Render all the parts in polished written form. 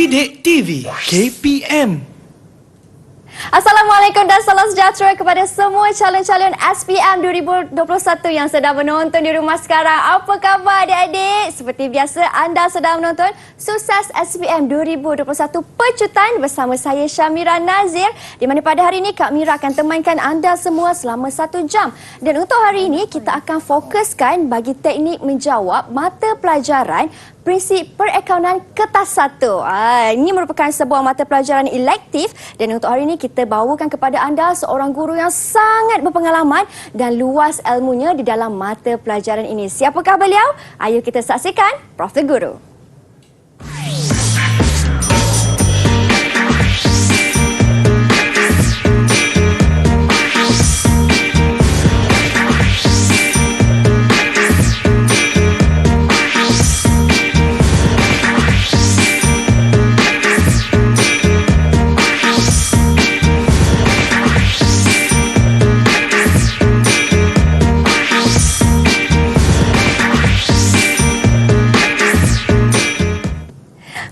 Didik TV KPM. Assalamualaikum dan salam sejahtera kepada semua calon-calon SPM 2021 yang sedang menonton di rumah sekarang. Apa khabar adik-adik? Seperti biasa anda sedang menonton Sukses SPM 2021 Pecutan bersama saya Syamira Nazir, di mana pada hari ini Kak Mira akan temankan anda semua selama 1 jam. Dan untuk hari ini kita akan fokuskan bagi teknik menjawab mata pelajaran Prinsip Perakaunan Kertas 1. Ini merupakan sebuah mata pelajaran elektif dan untuk hari ini kita bawakan kepada anda seorang guru yang sangat berpengalaman dan luas ilmunya di dalam mata pelajaran ini. Siapakah beliau? Ayo kita saksikan Prof. The Guru.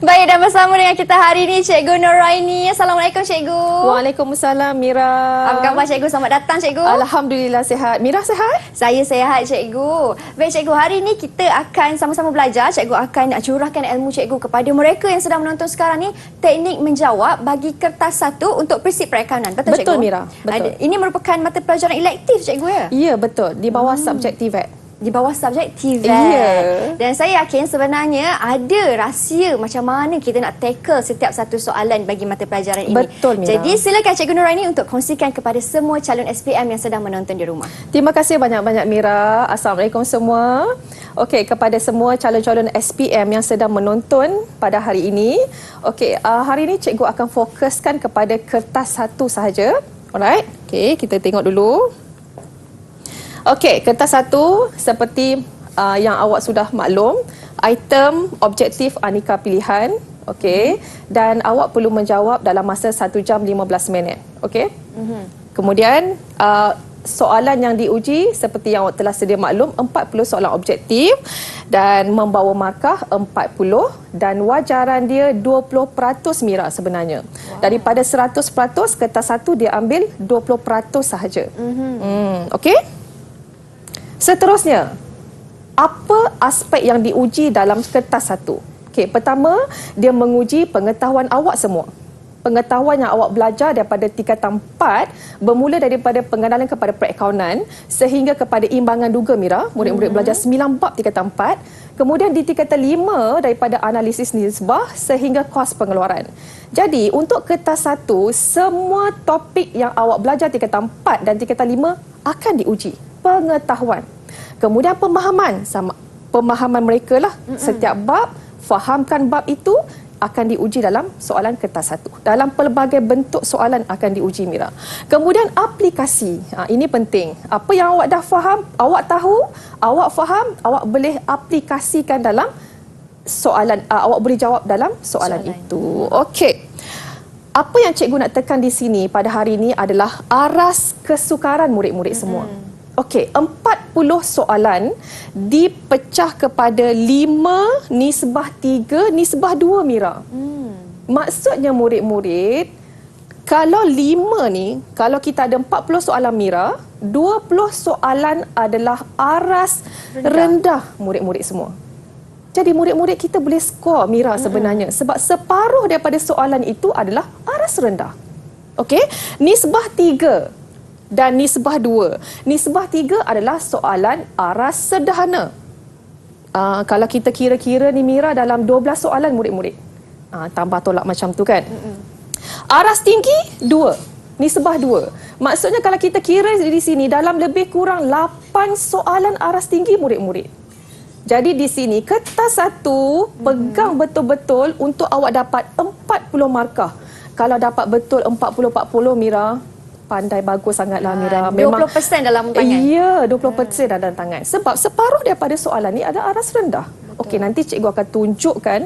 Baik, dan bersama dengan kita hari ini Cikgu Nuraini. Assalamualaikum Cikgu. Waalaikumsalam Mira. Apa khabar Cikgu? Selamat datang Cikgu. Alhamdulillah sihat. Mira sihat? Saya sihat Cikgu. Baik Cikgu, hari ini kita akan sama-sama belajar. Cikgu akan curahkan ilmu Cikgu kepada mereka yang sedang menonton sekarang ni, teknik menjawab bagi kertas 1 untuk prinsip perakaunan. Betul Cikgu? Betul Mira. Betul. Ini merupakan mata pelajaran elektif Cikgu ya? Ya, betul. Di bawah subjek TVET. Di bawah subjek TVET. Ya. Dan saya yakin sebenarnya ada rahsia macam mana kita nak tackle setiap satu soalan bagi mata pelajaran ini. Betul Mira. Jadi silakan Cikgu Nuraini untuk kongsikan kepada semua calon SPM yang sedang menonton di rumah. Terima kasih banyak-banyak Mira. Assalamualaikum semua. Okey, kepada semua calon-calon SPM yang sedang menonton pada hari ini. Okey, hari ini cikgu akan fokuskan kepada kertas 1 sahaja. Alright. Okey, kita tengok dulu. Okey, kertas 1 seperti yang awak sudah maklum, item objektif aneka pilihan. Okey, dan awak perlu menjawab dalam masa 1 jam 15 minit. Okey. Kemudian soalan yang diuji seperti yang awak telah sedia maklum, 40 soalan objektif dan membawa markah 40 dan wajaran dia 20% Mira sebenarnya. Daripada 100% kertas 1 dia ambil 20% sahaja. Okey. Seterusnya, apa aspek yang diuji dalam kertas 1? Okey, pertama, dia menguji pengetahuan awak semua. Pengetahuan yang awak belajar daripada tingkatan 4 bermula daripada pengenalan kepada perakaunan sehingga kepada imbangan duga Mira. Murid-murid belajar 9 bab tingkatan 4. Kemudian di tingkatan 5 daripada analisis nisbah sehingga kos pengeluaran. Jadi untuk kertas 1, semua topik yang awak belajar tingkatan 4 dan tingkatan 5 akan diuji. Pengetahuan. Kemudian pemahaman, sama pemahaman mereka lah. Setiap bab, fahamkan bab itu akan diuji dalam soalan kertas 1. Dalam pelbagai bentuk soalan akan diuji Mira. Kemudian aplikasi. Ini penting. Apa yang awak dah faham, awak tahu, awak faham, awak boleh aplikasikan dalam soalan, awak boleh jawab dalam soalan itu. Okey. Apa yang cikgu nak tekan di sini pada hari ini adalah aras kesukaran murid-murid semua. Okey, 40 soalan dipecah kepada 5 nisbah 3, nisbah 2 Mira. Maksudnya murid-murid, kalau 5 ni, kalau kita ada 40 soalan Mira, 20 soalan adalah aras rendah murid-murid semua. Jadi murid-murid kita boleh skor Mira sebenarnya sebab separuh daripada soalan itu adalah aras rendah. Okey, nisbah 3 dan nisbah 2. Nisbah 3 adalah soalan aras sederhana. Kalau kita kira-kira ni Mira dalam 12 soalan murid-murid. Tambah tolak macam tu kan. Aras tinggi 2. Nisbah 2. Maksudnya kalau kita kira di sini dalam lebih kurang 8 soalan aras tinggi murid-murid. Jadi di sini kertas 1 pegang betul-betul untuk awak dapat 40 markah. Kalau dapat betul 40-40 Mira, pandai bagus sangatlah Mira. Memang 20% dalam tangan. Ya, 20% dalam tangan. Sebab separuh daripada soalan ni ada aras rendah. Okey, nanti cikgu akan tunjukkan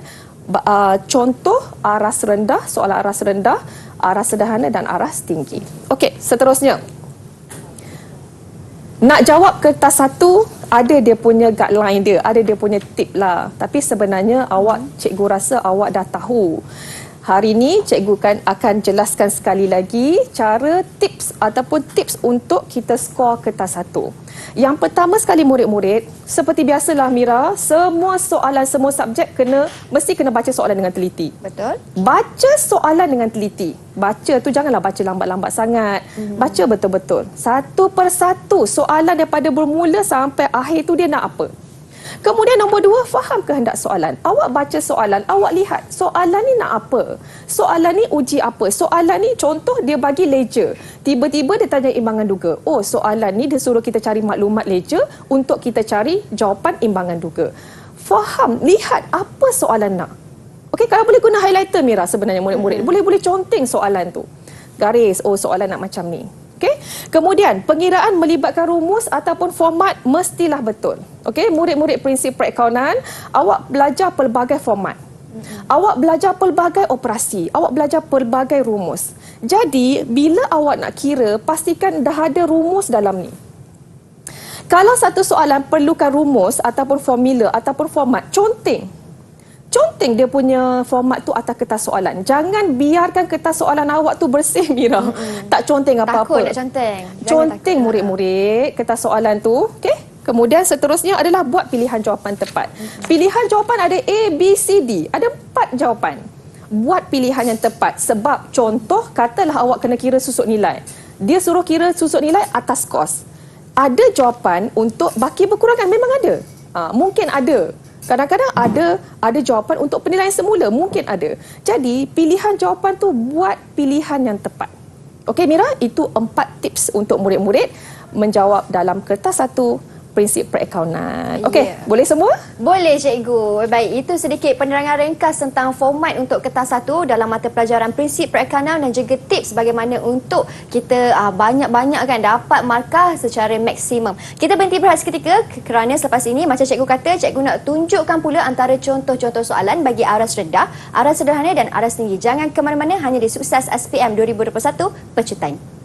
contoh aras rendah, soalan aras rendah, aras sederhana dan aras tinggi. Okey, seterusnya. Nak jawab kertas 1 ada dia punya guideline dia, ada dia punya tip lah. Tapi sebenarnya cikgu rasa awak dah tahu. Hari ini cikgu akan jelaskan sekali lagi cara tips ataupun tips untuk kita skor kertas 1. Yang pertama sekali murid-murid, seperti biasalah Mira, semua soalan, semua subjek mesti kena baca soalan dengan teliti. Betul. Baca soalan dengan teliti. Baca tu janganlah baca lambat-lambat sangat. Baca betul-betul. Satu persatu soalan daripada bermula sampai akhir tu dia nak apa. Kemudian nombor 2, faham kehendak soalan. Awak baca soalan, awak lihat soalan ni nak apa. Soalan ni uji apa. Soalan ni contoh dia bagi ledger. Tiba-tiba dia tanya imbangan duga. Oh, soalan ni dia suruh kita cari maklumat ledger untuk kita cari jawapan imbangan duga. Faham, lihat apa soalan nak. Okey, kalau boleh guna highlighter Mira sebenarnya murid-murid. Boleh conteng soalan tu. Garis, oh soalan nak macam ni. Okey. Kemudian pengiraan melibatkan rumus ataupun format mestilah betul. Okey, murid-murid prinsip perakaunan, awak belajar pelbagai format. Awak belajar pelbagai operasi, awak belajar pelbagai rumus. Jadi, bila awak nak kira, pastikan dah ada rumus dalam ni. Kalau satu soalan perlukan rumus ataupun formula ataupun format, conteng dia punya format tu atas kertas soalan. Jangan biarkan kertas soalan awak tu bersih Mira. Tak conteng apa-apa. Takut nak conteng. Conteng murid-murid kertas soalan tu. Okey. Kemudian seterusnya adalah buat pilihan jawapan tepat. Pilihan jawapan ada A, B, C, D. Ada 4 jawapan. Buat pilihan yang tepat. Sebab contoh katalah awak kena kira susut nilai. Dia suruh kira susut nilai atas kos. Ada jawapan untuk baki berkurangan. Memang ada. Mungkin ada. Kadang-kadang ada jawapan untuk penilaian semula. Mungkin ada. Jadi, pilihan jawapan tu buat pilihan yang tepat. Okey Mira, itu 4 tips untuk murid-murid menjawab dalam kertas 1 prinsip perakaunan. Okey, boleh semua? Boleh cikgu. Baik, itu sedikit penerangan ringkas tentang format untuk kertas 1 dalam mata pelajaran prinsip perakaunan dan juga tips bagaimana untuk kita banyak-banyakkan dapat markah secara maksimum. Kita berhenti berehat seketika kerana selepas ini macam cikgu kata, cikgu nak tunjukkan pula antara contoh-contoh soalan bagi aras rendah, aras sederhana dan aras tinggi. Jangan ke mana-mana, hanya di Sukses SPM 2021 Pecutan.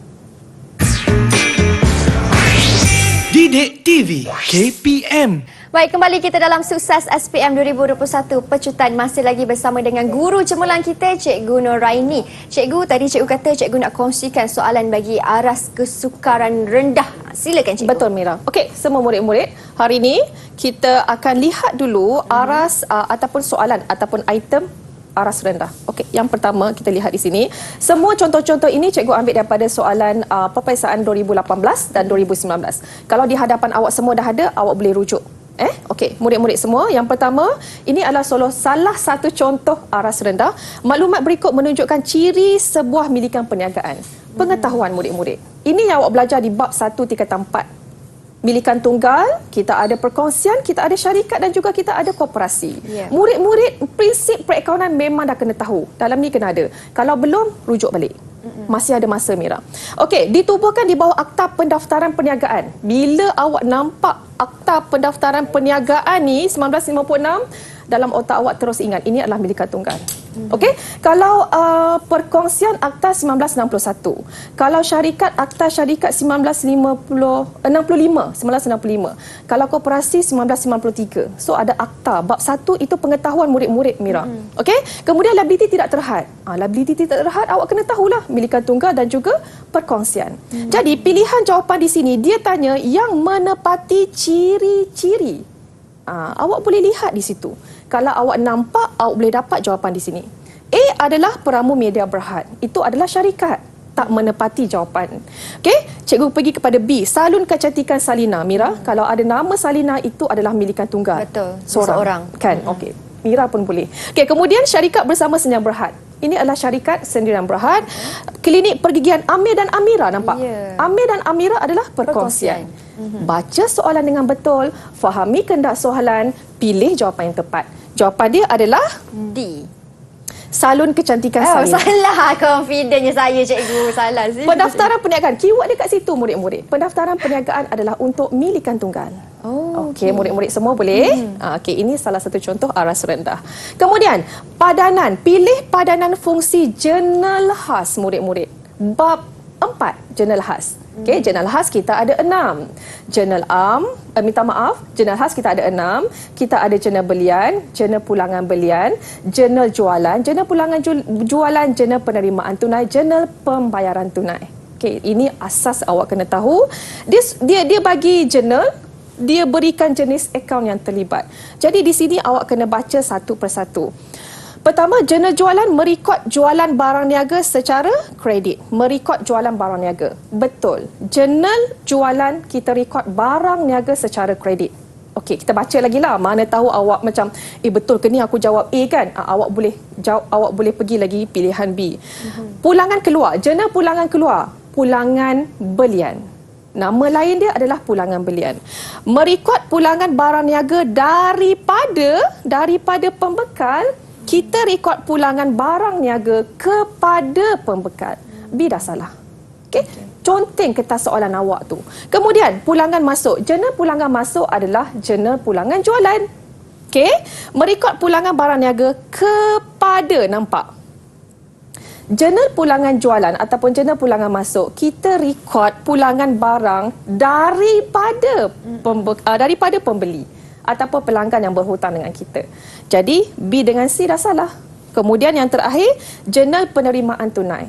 Didik TV KPM. Baik, kembali kita dalam Sukses SPM 2021 Pecutan. Masih lagi bersama dengan guru cemerlang kita, Cikgu Noraini. Cikgu, tadi cikgu kata cikgu nak kongsikan soalan bagi aras kesukaran rendah. Silakan cikgu. Betul Mira. Okey, semua murid-murid, hari ini kita akan lihat dulu aras ataupun soalan ataupun item aras rendah. Okey, yang pertama kita lihat di sini. Semua contoh-contoh ini cikgu ambil daripada soalan peperiksaan 2018 dan 2019. Kalau di hadapan awak semua dah ada, awak boleh rujuk. Okey, murid-murid semua, yang pertama, ini adalah salah satu contoh aras rendah. Maklumat berikut menunjukkan ciri sebuah milikan perniagaan. Pengetahuan murid-murid. Ini yang awak belajar di bab 1 tingkatan 4. Milikan tunggal, kita ada perkongsian, kita ada syarikat dan juga kita ada koperasi. Murid-murid prinsip perakaunan memang dah kena tahu. Dalam ni kena ada. Kalau belum, rujuk balik. Masih ada masa Mira. Okey, ditubuhkan di bawah Akta Pendaftaran Perniagaan. Bila awak nampak Akta Pendaftaran Perniagaan ni 1956, dalam otak awak terus ingat ini adalah milikan tunggal. Okey, kalau perkongsian Akta 1961, kalau syarikat Akta Syarikat 1965, kalau koperasi 1993. So ada akta bab 1 itu pengetahuan murid-murid Mira. Okey, kemudian liability tidak terhad. Liability tidak terhad awak kena tahulah milikan tunggal dan juga perkongsian. Jadi pilihan jawapan di sini dia tanya yang menepati ciri-ciri. Awak boleh lihat di situ. Kalau awak nampak, awak boleh dapat jawapan di sini. A adalah peramu media berhad. Itu adalah syarikat. Tak menepati jawapan. Okey, cikgu pergi kepada B. Salon Kecantikan Salina. Mira, kalau ada nama Salina, itu adalah milikan tunggal. Betul. Seorang. Kan? Okey. Mira pun boleh. Okey, kemudian syarikat bersama Senyang Berhad. Ini adalah syarikat Sendirian Berhad. Klinik pergigian Amir dan Amira, nampak? Amir dan Amira adalah perkongsian. Baca soalan dengan betul, fahami kehendak soalan, pilih jawapan yang tepat. Jawapan dia adalah D. Salon Kecantikan Salina. Salah confidentnya saya cikgu. Salah. Pendaftaran perniagaan. Keyword dia kat situ murid-murid. Pendaftaran perniagaan adalah untuk milikan tunggal. Okey, murid-murid semua boleh. Okey, ini salah satu contoh aras rendah. Kemudian, padanan. Pilih padanan fungsi jurnal khas murid-murid. Bab 4, jurnal khas. Okey, jurnal khas kita ada 6. Jurnal jurnal khas kita ada 6. Kita ada jurnal belian, jurnal pulangan belian, jurnal jualan, jurnal pulangan jualan, jurnal penerimaan tunai, jurnal pembayaran tunai. Okey, ini asas awak kena tahu. Dia bagi jurnal, dia berikan jenis akaun yang terlibat. Jadi di sini awak kena baca satu persatu. Pertama, jurnal jualan merekod jualan barang niaga secara kredit. Merekod jualan barang niaga. Betul. Jurnal jualan kita rekod barang niaga secara kredit. Okey, kita baca lagi lah. Mana tahu awak macam, betul ke ni aku jawab A kan? Awak boleh pergi lagi pilihan B. Pulangan keluar. Jurnal pulangan keluar. Pulangan belian. Nama lain dia adalah pulangan belian. Merekod pulangan barang niaga daripada pembekal. Kita rekod pulangan barang niaga kepada pembekal. B dah salah. Okey. Conteng kertas soalan awak tu. Kemudian, pulangan masuk. Jurnal pulangan masuk adalah jurnal pulangan jualan. Okey. Merekod pulangan barang niaga kepada, nampak? Jurnal pulangan jualan ataupun jurnal pulangan masuk, kita rekod pulangan barang daripada pembeli ataupun pelanggan yang berhutang dengan kita. Jadi, B dengan C dah salah. Kemudian yang terakhir, jurnal penerimaan tunai.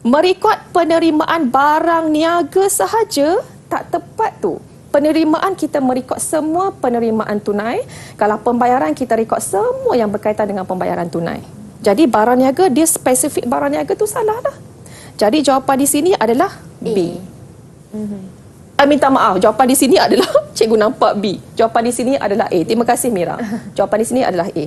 Merekod penerimaan barang niaga sahaja tak tepat tu. Penerimaan kita merekod semua penerimaan tunai. Kalau pembayaran kita rekod semua yang berkaitan dengan pembayaran tunai. Jadi barang niaga, dia spesifik barang niaga tu salah dah. Jadi jawapan di sini adalah B. Minta maaf, jawapan di sini adalah cikgu nampak B. Jawapan di sini adalah A. Terima kasih Mira. Jawapan di sini adalah A.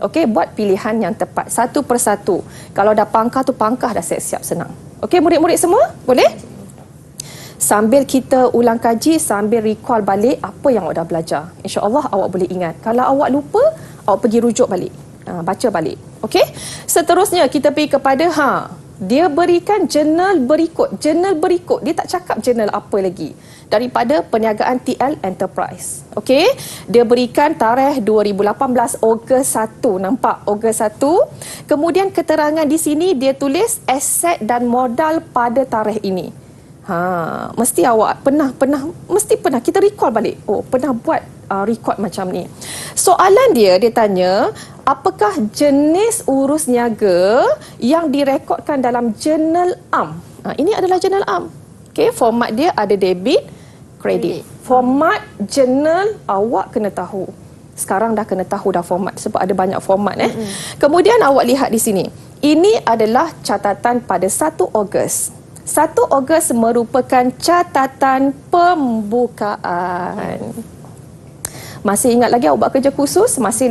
Okey, buat pilihan yang tepat satu persatu. Kalau dah pangkah tu pangkah dah siap-siap, senang. Okey, murid-murid semua, boleh? Sambil kita ulang kaji, sambil recall balik apa yang awak dah belajar. InsyaAllah awak boleh ingat. Kalau awak lupa, awak pergi rujuk balik. Baca balik. Okey? Seterusnya kita pergi kepada dia berikan jurnal berikut. Jurnal berikut. Dia tak cakap jurnal apa lagi. Daripada perniagaan TL Enterprise. Okey? Dia berikan tarikh 2018 Ogos 1. Nampak? Ogos 1. Kemudian keterangan di sini dia tulis aset dan modal pada tarikh ini. Mesti awak mesti pernah kita recall balik. Pernah buat record macam ni. Soalan dia tanya, apakah jenis urus niaga yang direkodkan dalam jurnal am? Ini adalah jurnal am. Okey, format dia ada debit, kredit. Format jurnal awak kena tahu. Sekarang dah kena tahu dah format sebab ada banyak format Kemudian awak lihat di sini. Ini adalah catatan pada 1 Ogos. 1 Ogos merupakan catatan pembukaan. Masih ingat lagi awak buat kerja khusus? Masih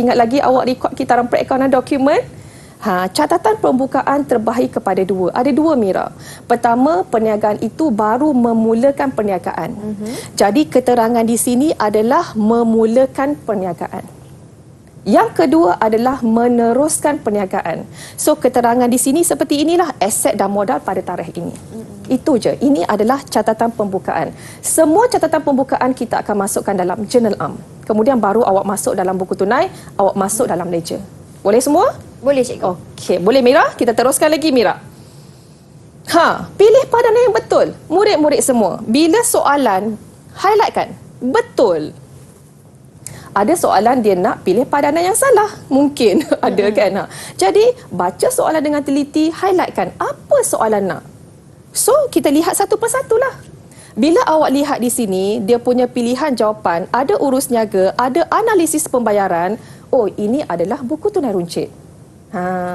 ingat lagi awak rekod kitaran perakaunan dokumen? Catatan pembukaan terbahagi kepada 2. Ada 2, Mira. Pertama, perniagaan itu baru memulakan perniagaan. Jadi keterangan di sini adalah memulakan perniagaan. Yang kedua adalah meneruskan perniagaan. So keterangan di sini seperti inilah, aset dan modal pada tarikh ini. Itu je. Ini adalah catatan pembukaan. Semua catatan pembukaan kita akan masukkan dalam jurnal am. Kemudian baru awak masuk dalam buku tunai, awak masuk dalam ledger. Boleh semua? Boleh, cikgu. Okey, boleh Mira? Kita teruskan lagi Mira. Pilih padanan yang betul. Murid-murid semua, bila soalan, highlightkan. Betul. Ada soalan dia nak pilih padanan yang salah. Mungkin ada kan. Jadi, baca soalan dengan teliti, highlightkan apa soalan nak. So, kita lihat satu persatu lah. Bila awak lihat di sini, dia punya pilihan jawapan, ada urus niaga, ada analisis pembayaran. Ini adalah buku tunai runcit.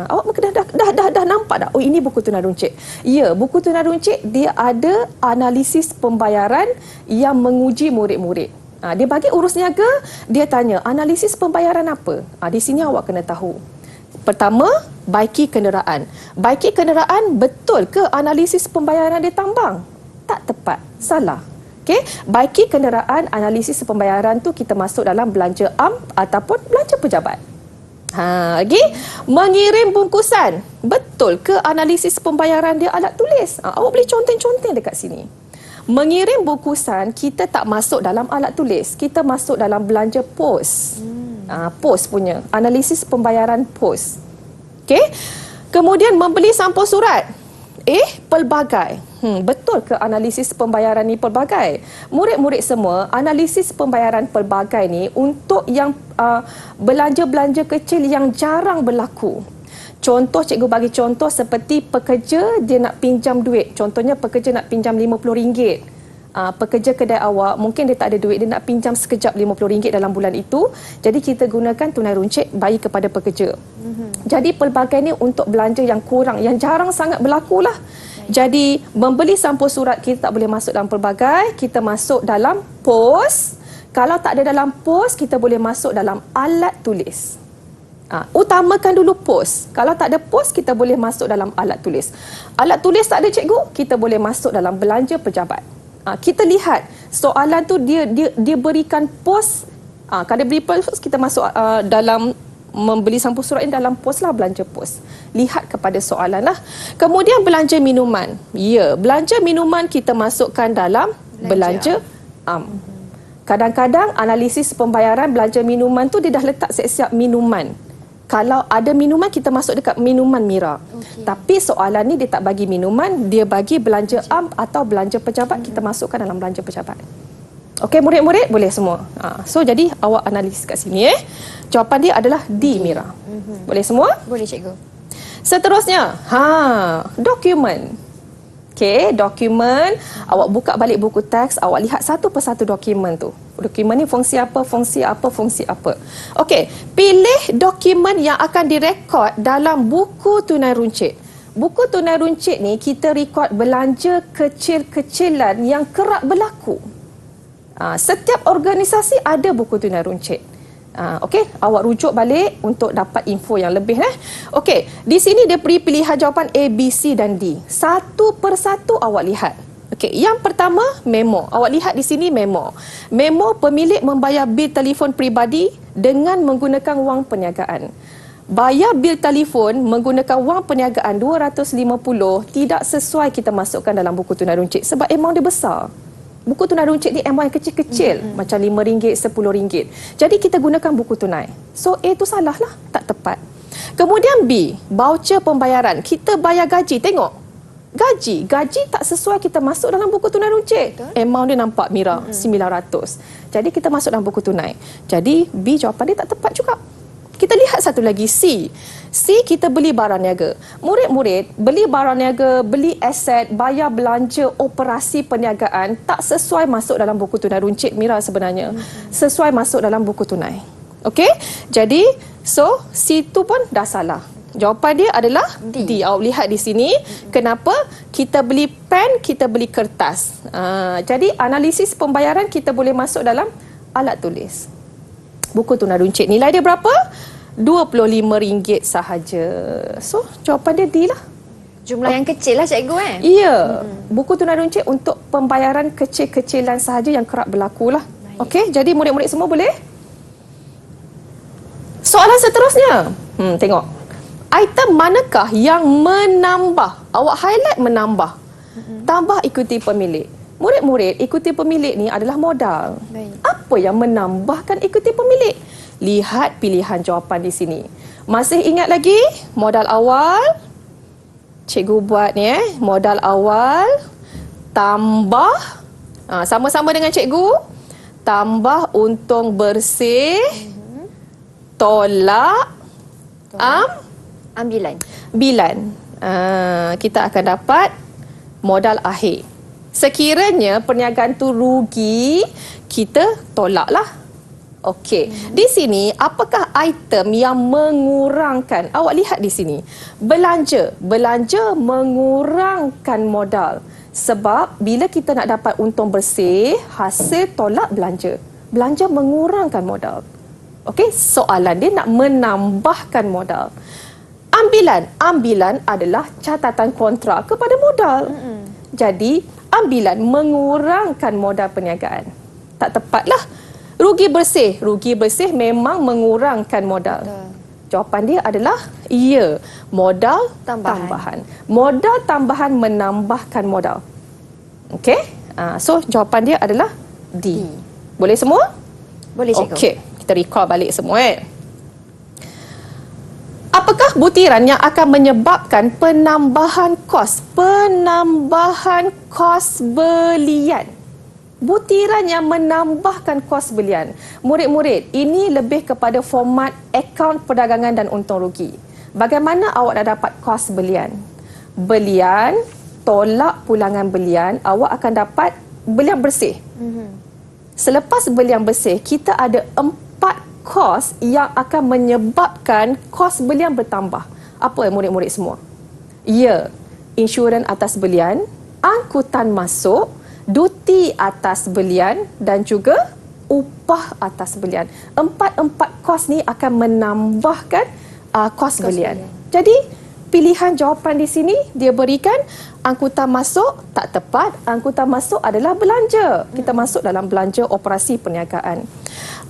Awak mungkin dah nampak tak? Ini buku tunai runcit. Ya, buku tunai runcit dia ada analisis pembayaran yang menguji murid-murid. Dia bagi urus niaga, dia tanya analisis pembayaran apa? Di sini awak kena tahu. Pertama, baiki kenderaan. Baiki kenderaan, betul ke analisis pembayaran dia tambang? Tak tepat, salah. Okey, baiki kenderaan, analisis pembayaran tu kita masuk dalam belanja am ataupun belanja pejabat. Lagi, mengirim bungkusan. Betul ke analisis pembayaran dia alat tulis? Awak boleh conteng-conteng dekat sini. Mengirim bungkusan, kita tak masuk dalam alat tulis. Kita masuk dalam belanja pos. Pos punya. Analisis pembayaran pos. Okey. Kemudian membeli sampul surat. Pelbagai. Betul ke analisis pembayaran ni pelbagai? Murid-murid semua, analisis pembayaran pelbagai ni untuk yang belanja-belanja kecil yang jarang berlaku. Contoh, cikgu bagi contoh seperti pekerja dia nak pinjam duit. Contohnya pekerja nak pinjam RM50. Pekerja kedai awak, mungkin dia tak ada duit, dia nak pinjam sekejap RM50 dalam bulan itu. Jadi kita gunakan tunai runcit bagi kepada pekerja. Jadi pelbagai ni untuk belanja yang kurang, yang jarang sangat berlaku lah. Jadi membeli sampul surat kita tak boleh masuk dalam pelbagai, kita masuk dalam pos. Kalau tak ada dalam pos, kita boleh masuk dalam alat tulis. Utamakan dulu pos. Kalau tak ada pos, kita boleh masuk dalam alat tulis. Alat tulis tak ada cikgu, kita boleh masuk dalam belanja pejabat. Kita lihat soalan tu dia berikan pos. Kalau dia beri pos, kita masuk dalam membeli sampul surat ini dalam pos lah, belanja pos. Lihat kepada soalan lah. Kemudian belanja minuman. Ya, belanja minuman kita masukkan dalam belanja am. Kadang-kadang analisis pembayaran belanja minuman tu dia dah letak siap-siap minuman. Kalau ada minuman, kita masuk dekat minuman Mira. Tapi soalan ni dia tak bagi minuman, dia bagi belanja am atau belanja pejabat, kita masukkan dalam belanja pejabat. Okey, murid-murid boleh semua. So jadi awak analisis kat sini Jawapan dia adalah D, Mira. Boleh semua? Boleh, cikgu. Seterusnya, dokumen. Okey, dokumen. Awak buka balik buku teks, awak lihat satu persatu dokumen tu. Dokumen ni fungsi apa, fungsi apa, fungsi apa. Okey, pilih dokumen yang akan direkod dalam buku tunai runcit. Buku tunai runcit ni kita rekod belanja kecil-kecilan yang kerap berlaku. Setiap organisasi ada buku tunai runcit. Okey, awak rujuk balik untuk dapat info yang lebih. Okey, di sini dia beri pilihan jawapan A, B, C dan D. Satu persatu awak lihat. Okey, yang pertama memo. Awak lihat di sini memo. Memo pemilik membayar bil telefon peribadi dengan menggunakan wang perniagaan. Bayar bil telefon menggunakan wang perniagaan 250 tidak sesuai kita masukkan dalam buku tunai runcit sebab amount dia besar. Buku tunai runcit ni amount yang kecil-kecil, macam RM5, RM10. Jadi kita gunakan buku tunai. So A tu salah lah, tak tepat. Kemudian B, voucher pembayaran. Kita bayar gaji, tengok. Gaji tak sesuai kita masuk dalam buku tunai runcit. Amount dia nampak Mira, 900. Jadi kita masuk dalam buku tunai. Jadi B jawapan dia tak tepat juga. Kita lihat satu lagi C. C, kita beli barang niaga. Murid-murid, beli barang niaga, beli aset, bayar belanja operasi perniagaan tak sesuai masuk dalam buku tunai runcit Mira sebenarnya. Sesuai masuk dalam buku tunai. Okey? Jadi, so C tu pun dah salah. Jawapan dia adalah D. Awak lihat di sini. Kenapa? Kita beli pen, kita beli kertas. Jadi, analisis pembayaran kita boleh masuk dalam alat tulis. Buku tunai runcit nilai dia berapa? RM25 sahaja. So, jawapan dia D lah. Jumlah yang kecil lah, cikgu Ya. Buku tunai runcit untuk pembayaran kecil-kecilan sahaja yang kerap berlaku lah. Okey, jadi murid-murid semua boleh? Soalan seterusnya. Tengok. Item manakah yang menambah? Awak highlight menambah. Tambah ikuti pemilik. Murid-murid, ikuti pemilik ni adalah modal. Apa yang menambahkan ikuti pemilik? Lihat pilihan jawapan di sini. Masih ingat lagi modal awal? Cikgu buat ni modal awal tambah sama-sama dengan cikgu. Tambah untung bersih tolak bilan. Kita akan dapat modal akhir. Sekiranya perniagaan tu rugi, kita tolaklah. Okey. Di sini, apakah item yang mengurangkan? Awak lihat di sini. Belanja. Belanja mengurangkan modal. Sebab bila kita nak dapat untung bersih, hasil tolak belanja. Belanja mengurangkan modal. Okey, soalan dia nak menambahkan modal. Ambilan adalah catatan kontra kepada modal. Jadi, ambilan mengurangkan modal perniagaan. Tak tepatlah. Rugi bersih memang mengurangkan modal. Jawapan dia adalah ya, modal tambahan. Modal tambahan menambahkan modal. Okey? So, jawapan dia adalah D. Boleh semua? Boleh, cikgu. Okey, kita recall balik semua. Apa Apakah butiran yang akan menyebabkan penambahan kos? Penambahan kos belian. Butiran yang menambahkan kos belian. Murid-murid, ini lebih kepada format akaun perdagangan dan untung rugi. Bagaimana awak dah dapat kos belian? Belian, tolak pulangan belian, awak akan dapat belian bersih. Selepas belian bersih, kita ada 4 kos yang akan menyebabkan kos belian bertambah. Apa murid-murid semua? Ya, insurans atas belian, angkutan masuk, duti atas belian dan juga upah atas belian. Empat kos ni akan menambahkan kos belian. Jadi, pilihan jawapan di sini dia berikan angkutan masuk tak tepat. Angkutan masuk adalah belanja. Kita masuk dalam belanja operasi perniagaan.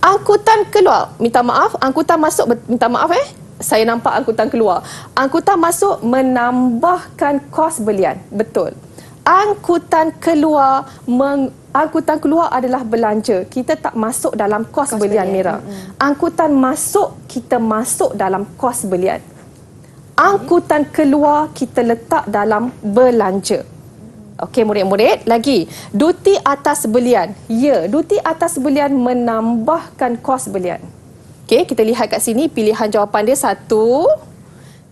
Angkutan keluar, minta maaf, angkutan masuk, minta maaf saya nampak angkutan keluar. Angkutan masuk menambahkan kos belian. Betul. Angkutan keluar adalah belanja. Kita tak masuk dalam kos belian, Mira. Angkutan masuk, kita masuk dalam kos belian. Angkutan keluar kita letak dalam belanja. Okey murid-murid, lagi. Duti atas belian. Ya, duti atas belian menambahkan kos belian. Okey, kita lihat kat sini pilihan jawapan dia 1,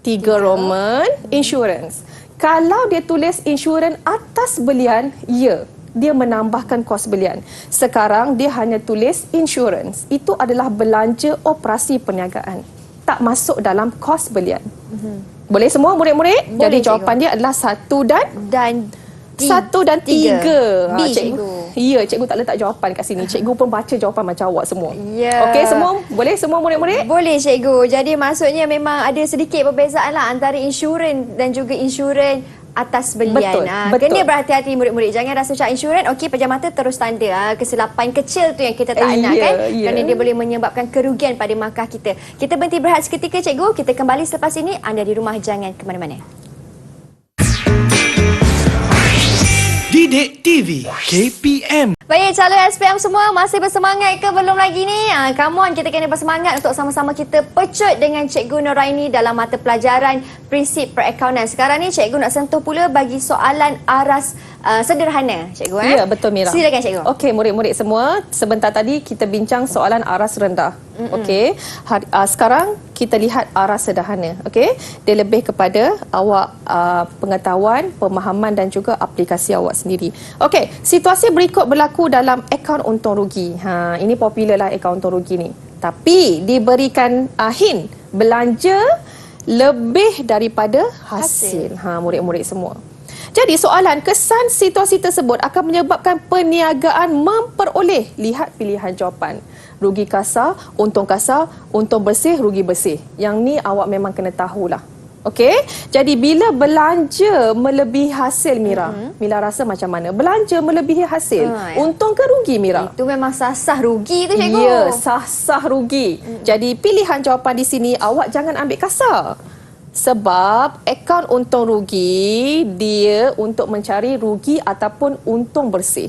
3 Roman, insurans. Kalau dia tulis insurans atas belian, ya, dia menambahkan kos belian. Sekarang dia hanya tulis insurans. Itu adalah belanja operasi perniagaan. Tak masuk dalam kos belian. Boleh semua murid-murid? Boleh, jadi jawapan dia adalah 1 dan 1 dan 3. B, cikgu. Ya, cikgu tak letak jawapan kat sini. Cikgu pun baca jawapan macam awak semua. Ya. Okey, semua boleh semua murid-murid? Boleh, cikgu. Jadi maksudnya memang ada sedikit perbezaan lah antara insurans dan juga insurans atas belian. Betul, betul. Kena berhati-hati murid-murid. Jangan rasa cakap insurans, okey, pejam mata terus tanda. Kesilapan kecil tu yang kita tak nak kan. Kerana dia boleh menyebabkan kerugian pada markah kita. Kita berhenti berehat seketika, cikgu. Kita kembali selepas ini. Anda di rumah jangan ke mana-mana. Didik TV KPM. Baik, calon SPM semua masih bersemangat ke belum lagi ni? Come on, kita kena bersemangat untuk sama-sama kita pecut dengan Cikgu Noraini dalam mata pelajaran prinsip perakaunan. Sekarang ni Cikgu nak sentuh pula bagi soalan aras sederhana, Cikgu. Ya, betul Mira. Silakan Cikgu. Okey, murid-murid semua, sebentar tadi kita bincang soalan aras rendah. Okey, sekarang kita lihat aras sederhana. Okey, dia lebih kepada awak pengetahuan, pemahaman dan juga aplikasi awak sendiri. Okey, situasi berikut berlaku dalam akaun untung rugi. Ini popular lah akaun untung rugi ni. Tapi diberikan hint, belanja lebih daripada hasil. Murid-murid semua. Jadi soalan, kesan situasi tersebut akan menyebabkan perniagaan memperoleh. Lihat pilihan jawapan. Rugi kasar, untung bersih, rugi bersih. Yang ni awak memang kena tahulah. Okey? Jadi bila belanja melebihi hasil, Mira, Mira rasa macam mana? Belanja melebihi hasil, untung ke rugi, Mira? Itu memang sah-sah rugi tu, Cikgu. Ya, sah-sah rugi. Jadi pilihan jawapan di sini awak jangan ambil kasar. Sebab akaun untung rugi dia untuk mencari rugi ataupun untung bersih.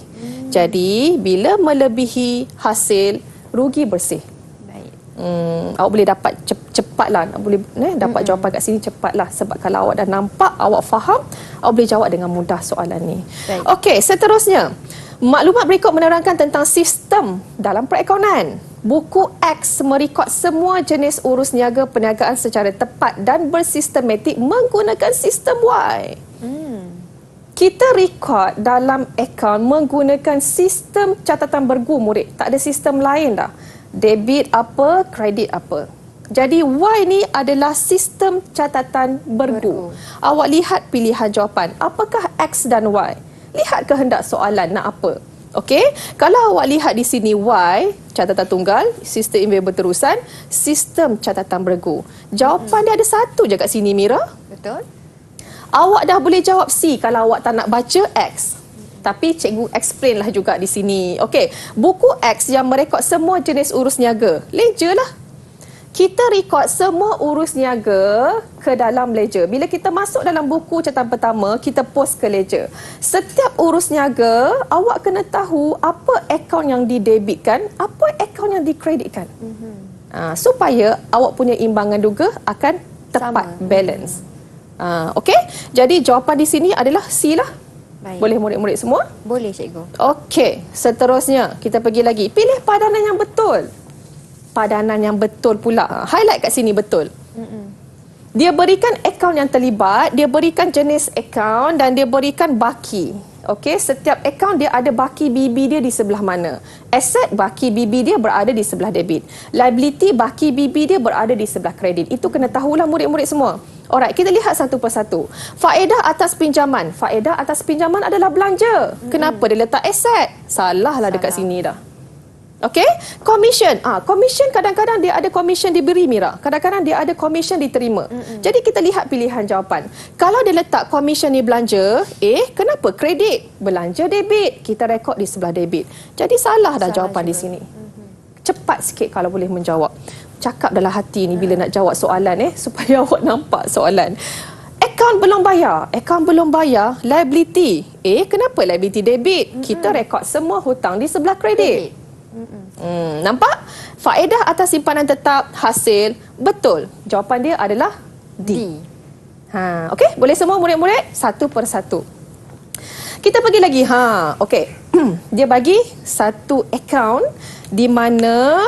Jadi bila melebihi hasil, rugi bersih. Baik. Awak boleh dapat cepatlah, boleh dapat jawapan kat sini cepatlah. Sebab kalau awak dah nampak, awak faham, awak boleh jawab dengan mudah soalan ni. Okey, seterusnya. Maklumat berikut menerangkan tentang sistem dalam perakaunan. Buku X merekod semua jenis urus niaga perniagaan secara tepat dan bersistematik menggunakan sistem Y. Kita rekod dalam akaun menggunakan sistem catatan bergu, murid. Tak ada sistem lain dah. Debit apa, kredit apa. Jadi Y ni adalah sistem catatan bergu. Awak lihat pilihan jawapan. Apakah X dan Y? Lihat kehendak soalan nak apa. Okey, kalau awak lihat di sini Y, catatan tunggal, sistem investment berterusan, sistem catatan bergu. Jawapan dia ada satu je kat sini, Mira. Betul. Awak dah boleh jawab C kalau awak tak nak baca X. Tapi cikgu explain lah juga di sini. Okey, buku X yang merekod semua jenis urus niaga. Ledger lah. Kita rekod semua urus niaga ke dalam ledger. Bila kita masuk dalam buku catatan pertama, kita post ke ledger. Setiap urus niaga, awak kena tahu apa akaun yang didebitkan, apa akaun yang dikreditkan. Supaya awak punya imbangan juga akan tepat, Sama. balance. Okey, jadi jawapan di sini adalah C lah. Baik. Boleh murid-murid semua? Boleh cikgu. Okey, seterusnya kita pergi lagi. Pilih padanan yang betul. Padanan yang betul pula. Highlight kat sini betul. Dia berikan akaun yang terlibat, dia berikan jenis akaun dan dia berikan baki. Okey, setiap akaun dia ada baki BB dia di sebelah mana. Asset baki BB dia berada di sebelah debit. Liability baki BB dia berada di sebelah kredit. Itu kena tahulah murid-murid semua. Alright, kita lihat satu persatu. Faedah atas pinjaman. Faedah atas pinjaman adalah belanja. Kenapa dia letak aset? Salahlah dekat sini dah. Okey, commission. Commission kadang-kadang dia ada commission diberi, Mira. Kadang-kadang dia ada commission diterima. Jadi kita lihat pilihan jawapan. Kalau dia letak commission ni belanja, kenapa kredit? Belanja debit. Kita rekod di sebelah debit. Jadi salah dah jawapan juga di sini. Cepat sikit kalau boleh menjawab. Cakap dalam hati ni bila nak jawab soalan supaya awak nampak soalan. Akaun belum bayar. Akaun belum bayar, liability. Kenapa liability debit? Kita rekod semua hutang di sebelah kredit. Nampak? Faedah atas simpanan tetap hasil betul. Jawapan dia adalah D. Okey, boleh semua murid-murid satu persatu. Kita pergi lagi. Okey. Dia bagi satu akaun di mana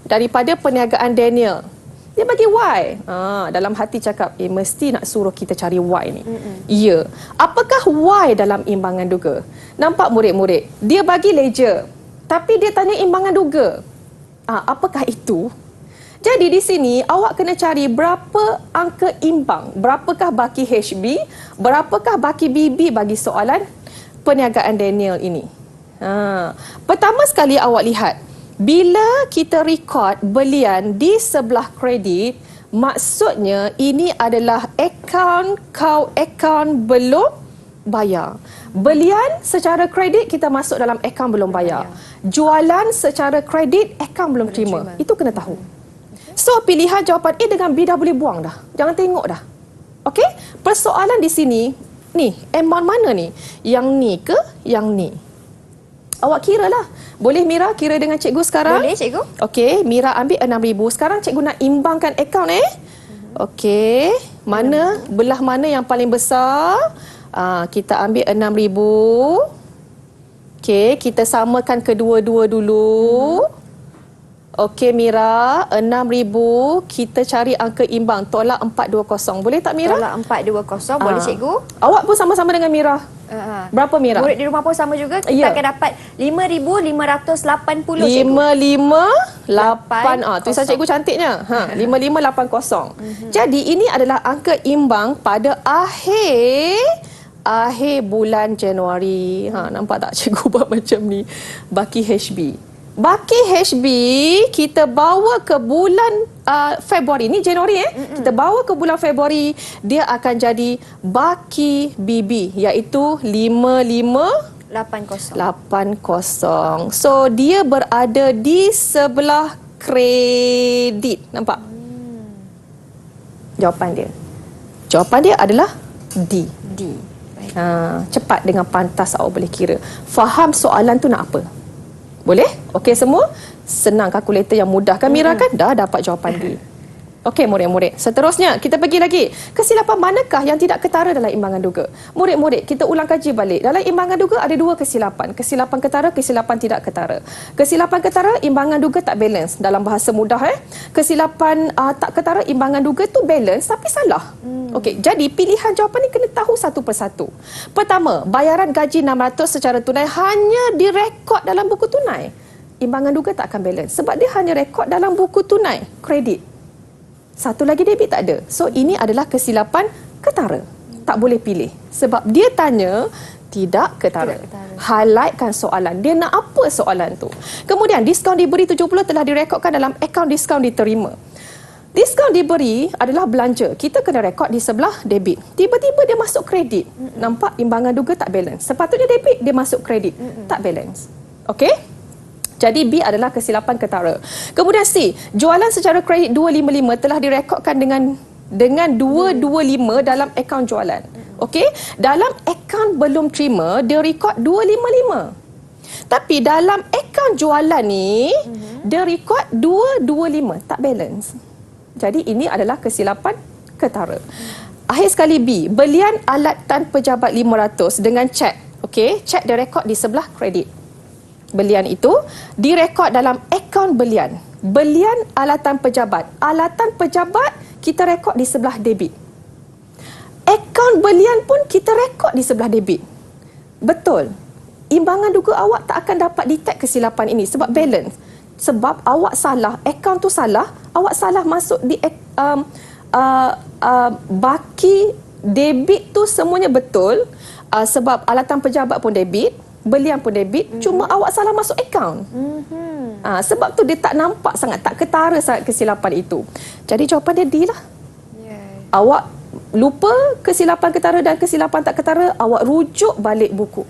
daripada perniagaan Daniel. Dia bagi Y. Dalam hati cakap, mesti nak suruh kita cari Y ni. Ya. Apakah Y dalam imbangan duga? Nampak murid-murid? Dia bagi ledger. Tapi dia tanya imbangan duga. Apakah itu? Jadi di sini awak kena cari berapa angka imbang. Berapakah baki HB, berapakah baki BB bagi soalan perniagaan Daniel ini. Pertama sekali awak lihat, bila kita rekod belian di sebelah kredit, maksudnya ini adalah akaun belum bayar. Belian secara kredit kita masuk dalam akaun belum bayar. Jualan secara kredit akaun belum terima. Itu kena tahu. So pilihan jawapan A dengan B dah boleh buang dah. Jangan tengok dah. Okey? Persoalan di sini, ni amount mana ni? Yang ni ke yang ni? Awak kira lah. Boleh Mira kira dengan cikgu sekarang? Boleh cikgu. Okey, Mira ambil 6,000. Sekarang cikgu nak imbangkan akaun Okey, belah mana yang paling besar? Kita ambil 6,000. Okey, kita samakan kedua-dua dulu. Okey Mira, 6,000. Kita cari angka imbang. Tolak 420. Boleh tak Mira? Tolak 420. Boleh cikgu. Awak pun sama-sama dengan Mira. Berapa Mira? Murid di rumah pun sama juga. Kita akan dapat 5,580 cikgu. 5,580. Tulisan cikgu cantiknya. 5,580. Jadi ini adalah angka imbang pada akhir bulan Januari. Nampak tak cikgu buat macam ni? Baki HB. Baki HB kita bawa ke bulan Februari. Ni Januari Kita bawa ke bulan Februari, dia akan jadi baki BB iaitu 5,580. So dia berada di sebelah kredit. Nampak? Jawapan dia adalah D. Cepat dengan pantas awak boleh kira. Faham soalan tu nak apa? Boleh? Okey semua? Senang kalkulator yang mudah kan Mira kan? Dah dapat jawapan D. Okey murid-murid. Seterusnya kita pergi lagi. Kesilapan manakah yang tidak ketara dalam imbangan duga? Murid-murid, kita ulang kaji balik. Dalam imbangan duga ada dua kesilapan. Kesilapan ketara, kesilapan tidak ketara. Kesilapan ketara, imbangan duga tak balance. Dalam bahasa mudah Kesilapan tak ketara, imbangan duga tu balance tapi salah. Okey, jadi pilihan jawapan ni kena tahu satu persatu. Pertama, bayaran gaji 600 secara tunai hanya direkod dalam buku tunai. Imbangan duga tak akan balance sebab dia hanya rekod dalam buku tunai, kredit. Satu lagi debit tak ada. So ini adalah kesilapan ketara. Tak boleh pilih sebab dia tanya tidak ketara. Highlightkan soalan. Dia nak apa soalan tu? Kemudian diskaun diberi 70 telah direkodkan dalam akaun diskaun diterima. Diskaun diberi adalah belanja. Kita kena rekod di sebelah debit. Tiba-tiba dia masuk kredit. Nampak imbangan duga tak balance. Sepatutnya debit, dia masuk kredit. Tak balance. Okey? Jadi B adalah kesilapan ketara. Kemudian C, jualan secara kredit 255 telah direkodkan dengan 225 dalam akaun jualan. Okey? Dalam akaun belum terima, dia rekod 255. Tapi dalam akaun jualan ni, dia rekod 225. Tak balance. Jadi ini adalah kesilapan ketara. Akhir sekali B, belian alat tan pejabat 500 dengan cek. Okey, cek direkod di sebelah kredit. Belian itu direkod dalam akaun belian. Belian alatan pejabat. Alatan pejabat kita rekod di sebelah debit. Akaun belian pun kita rekod di sebelah debit. Betul. Imbangan duga awak tak akan dapat detect kesilapan ini sebab balance. Sebab awak salah, akaun tu salah, awak salah masuk di baki debit tu semuanya betul. Sebab alatan pejabat pun debit, belian pun debit, cuma awak salah masuk akaun. Sebab tu dia tak nampak sangat, tak ketara sangat kesilapan itu. Jadi jawapan dia D lah. Awak lupa kesilapan ketara dan kesilapan tak ketara, awak rujuk balik buku.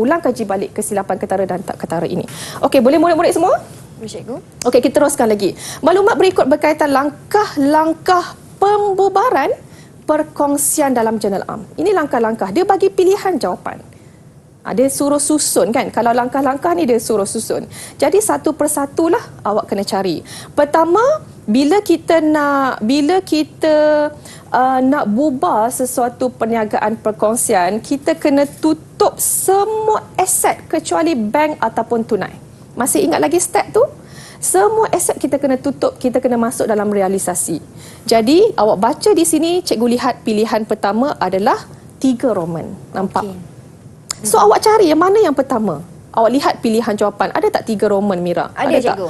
Ulang kaji balik kesilapan ketara dan tak ketara ini. Okey, boleh murid-murid semua? Cikgu. Okey, kita teruskan lagi. Maklumat berikut berkaitan langkah-langkah pembubaran perkongsian dalam jurnal am. Ini langkah-langkah. Dia bagi pilihan jawapan. Dia suruh susun kan. Kalau langkah-langkah ni dia suruh susun. Jadi satu persatulah awak kena cari. Pertama, bila kita nak bubar sesuatu perniagaan perkongsian, kita kena tutup semua aset kecuali bank ataupun tunai. Masih ingat lagi step tu? Semua aset kita kena tutup, kita kena masuk dalam realisasi. Jadi, awak baca di sini, cikgu lihat pilihan pertama adalah 3 Roman. Nampak? Okay. So, awak cari yang mana yang pertama? Awak lihat pilihan jawapan. Ada tak 3 Roman, Mira? Ada cikgu.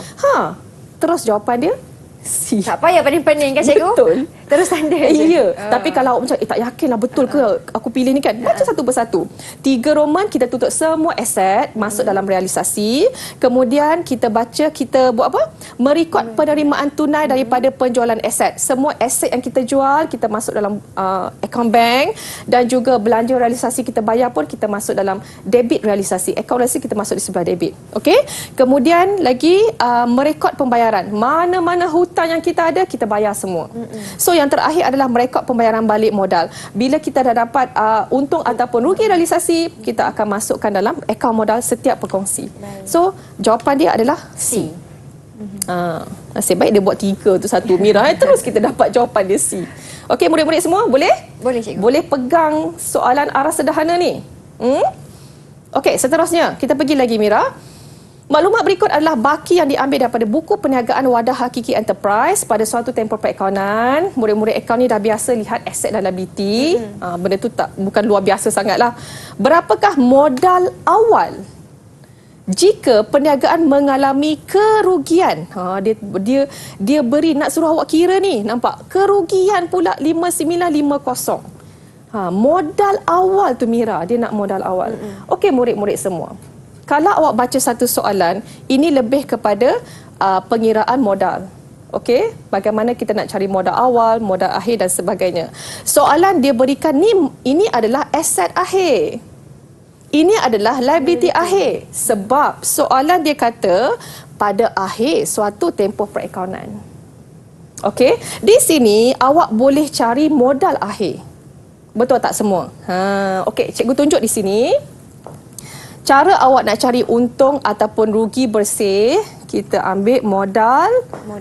Terus jawapan dia? C. Tak payah pening-pening kan cikgu? Betul. Terus tanda je. Ya. Tapi kalau awak macam, tak yakinlah betul ke aku pilih ni kan? Baca satu persatu. 3 Roman, kita tutup semua aset, masuk dalam realisasi. Kemudian kita baca, kita buat apa? Merekod penerimaan tunai daripada penjualan aset. Semua aset yang kita jual, kita masuk dalam akaun bank. Dan juga belanja realisasi kita bayar pun, kita masuk dalam debit realisasi. Akaun realisasi kita masuk di sebelah debit. Okey? Kemudian lagi, merekod pembayaran. Mana-mana hutang yang kita ada, kita bayar semua. So, yang terakhir adalah merekod pembayaran balik modal. Bila kita dah dapat untung ataupun rugi realisasi, kita akan masukkan dalam akaun modal setiap perkongsi. So, jawapan dia adalah C. Nasib baik dia buat 3 tu satu, Mira. Terus kita dapat jawapan dia C. Okey, murid-murid semua, boleh? Boleh, cikgu. Boleh pegang soalan arah sederhana ni? Okey, seterusnya. Kita pergi lagi, Mira. Maklumat berikut adalah baki yang diambil daripada buku perniagaan wadah hakiki enterprise pada suatu tempoh perakaunan. Murid-murid akaun ni dah biasa lihat aset dan liability. Benda tu bukan luar biasa sangatlah. Berapakah modal awal jika perniagaan mengalami kerugian? Dia beri, nak suruh awak kira ni. Nampak? Kerugian pula 5950. Modal awal tu, Mira. Dia nak modal awal. Okey, murid-murid semua. Kalau awak baca satu soalan, ini lebih kepada pengiraan modal. Okey, bagaimana kita nak cari modal awal, modal akhir dan sebagainya. Soalan dia berikan ni, ini adalah aset akhir. Ini adalah liability akhir. Sebab soalan dia kata pada akhir suatu tempoh perakaunan. Okey, di sini awak boleh cari modal akhir. Betul tak semua? Okey, cikgu tunjuk di sini. Cara awak nak cari untung ataupun rugi bersih, kita ambil modal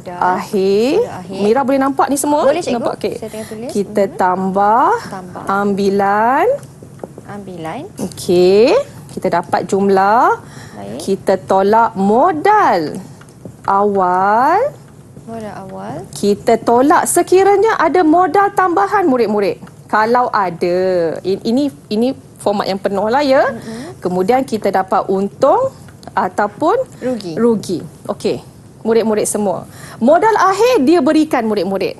akhir. Mira boleh nampak ni semua? Boleh, cikgu. Nampak? Okay. Saya tengah tulis. Kita tambah ambilan. Okey. Kita dapat jumlah. Baik. Kita tolak modal awal. Kita tolak sekiranya ada modal tambahan, murid-murid. Kalau ada. Ini format yang penuh lah ya. Kemudian kita dapat untung ataupun rugi. Okey, murid-murid semua. Modal akhir dia berikan murid-murid.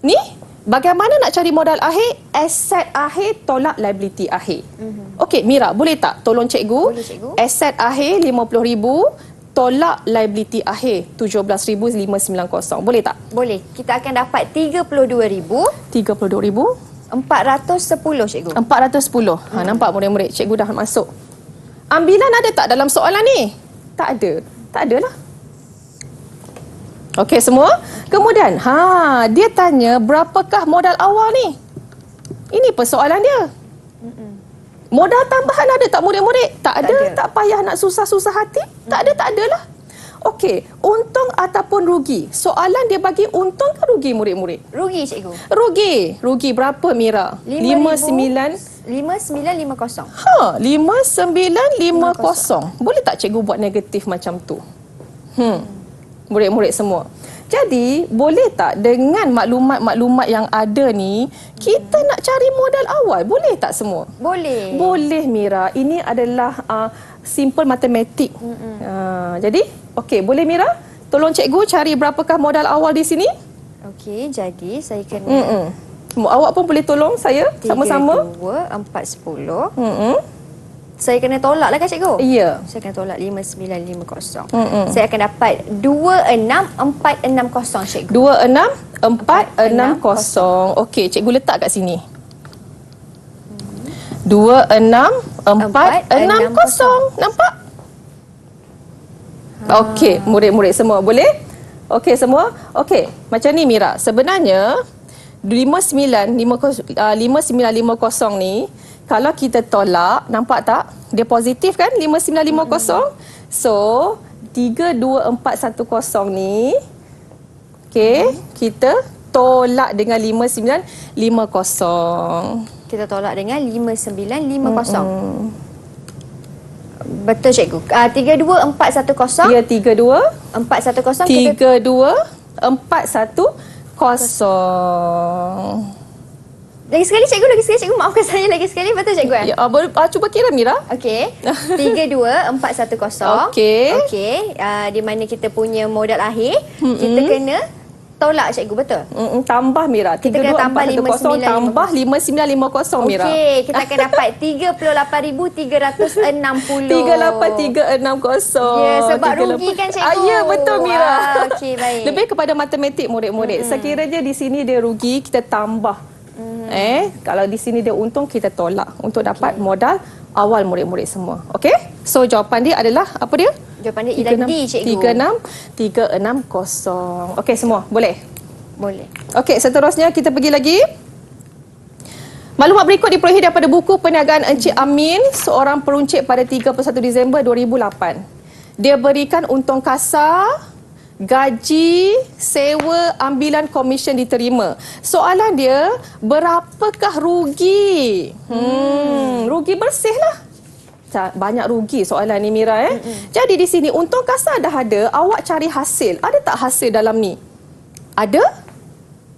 Ni, bagaimana nak cari modal akhir? Aset akhir tolak liability akhir. Okey, Mira, boleh tak tolong cikgu? Boleh, cikgu. Aset akhir 50,000, tolak liability akhir 17,590. Boleh tak? Boleh. Kita akan dapat 32,000. 32,000. 410, cikgu. 410. Nampak murid-murid, cikgu dah masuk. Ambilan ada tak dalam soalan ni? Tak ada. Tak adalah. Okey semua. Kemudian, dia tanya berapakah modal awal ni? Ini persoalan dia. Modal tambahan ada tak murid-murid? Tak ada. Tak payah nak susah-susah hati. Tak ada lah. Okey, untung ataupun rugi? Soalan dia bagi untung ke rugi murid-murid? Rugi cikgu. Rugi. Rugi berapa Mira? 5950. 5950. Boleh tak cikgu buat negatif macam tu? Murid-murid semua. Jadi, boleh tak dengan maklumat-maklumat yang ada ni, kita nak cari modal awal? Boleh tak semua? Boleh. Boleh Mira. Ini adalah simple matematik. Jadi, okey, boleh Mira? Tolong cikgu cari berapakah modal awal di sini? Okey, jadi saya kena Awak pun boleh tolong saya sama-sama. 3, 2, 4, 10. Saya kena tolak lah kan cikgu? Ya. Saya kena tolak 5950. Saya akan dapat 26460 cikgu. 26460. Okey, cikgu letak kat sini. 26460. Nampak? Okey, murid-murid semua boleh? Okey semua? Okey, macam ni Mira. Sebenarnya 5950 ni kalau kita tolak, nampak tak? Dia positif kan 5950. So 32410 ni okey, kita tolak dengan 5950. Kita tolak dengan 5950. Betul cikgu. 32410. Ya 32 410 32410. Lagi sekali cikgu, maafkan saya lagi sekali. Betul cikgu Ya, cuba kira Mira. Okey. 32410. Okey. Okey, di mana kita punya modal akhir, kita kena tolak cikgu, betul? Tambah Mira. Kita kena tambah 32410 tambah 5950 Mira. Okey, kita akan dapat 38360. 38360. Ya, sebab rugi kan cikgu. Ya, betul Mira. Okey, baik. Lebih kepada matematik murid-murid. Sekiranya di sini dia rugi, kita tambah. Kalau di sini dia untung, kita tolak untuk dapat modal awal murid-murid semua. Okey? So jawapan dia adalah apa dia? Jawapan dia ialah D cikgu. 36360. Okey semua, boleh? Boleh. Okey, seterusnya kita pergi lagi. Maklumat berikut diperolehi daripada buku perniagaan Encik Amin, seorang peruncit pada 31 Disember 2008. Dia berikan untung kasar, gaji, sewa, ambilan komisen diterima. Soalan dia, berapakah rugi? Rugi bersih lah. Banyak rugi soalan ni Mira. Jadi di sini untung kasar dah ada, awak cari hasil. Ada tak hasil dalam ni? Ada?